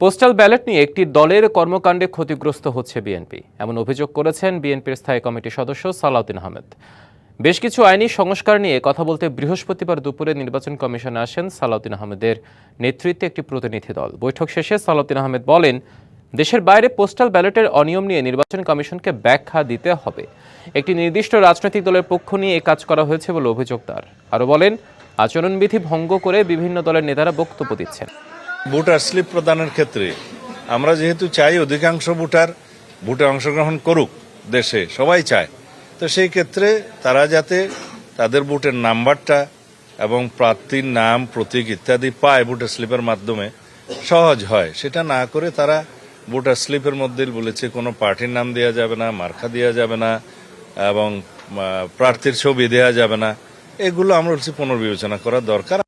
Postal ballot নিয়ে একটি দলের কর্মকাণ্ডে ক্ষতিগ্রস্ত হচ্ছে বিএনপি, এমন অভিযোগ করেছেন বিএনপির স্থায়ী কমিটির সদস্য সালাউদ্দিন আহমেদ। বেশ কিছু আইনি সংস্কার নিয়ে কথা বলতে বৃহস্পতিবার দুপুরে নির্বাচন কমিশনে আসেন সালাউদ্দিন আহমেদের নেতৃত্বে একটি প্রতিনিধি দল। বৈঠক শেষে সালাউদ্দিন আহমেদ বলেন, দেশের বাইরে পোস্টাল ব্যালটের অনিয়ম নিয়ে নির্বাচন কমিশনকে ব্যাখ্যা দিতে হবে। একটি নির্দিষ্ট রাজনৈতিক দলের পক্ষ নিয়ে এই কাজ করা হয়েছে বলে অভিযোগ তার। আরও বলেন, আচরণবিধি ভঙ্গ করে বিভিন্ন দলের নেতারা বক্তব্য দিচ্ছেন। ভোটার স্লিপ প্রদানের ক্ষেত্রে আমরা যেহেতু চাই অধিকাংশ ভোটার ভোটে অংশগ্রহণ করুক, দেশে সবাই চায়, তো সেই ক্ষেত্রে তারা যাতে তাদের ভোটের নাম্বারটা এবং প্রার্থীর নাম, প্রতীক ইত্যাদি পায় ভোটার স্লিপের মাধ্যমে, সহজ হয়। সেটা না করে তারা ভোটার স্লিপের মধ্যে বলেছে কোনো পার্টির নাম দেওয়া যাবে না, মার্কা দেওয়া যাবে না এবং প্রার্থীর ছবি দেওয়া যাবে না। এগুলো আমরা পুনর্বিবেচনা করা দরকার।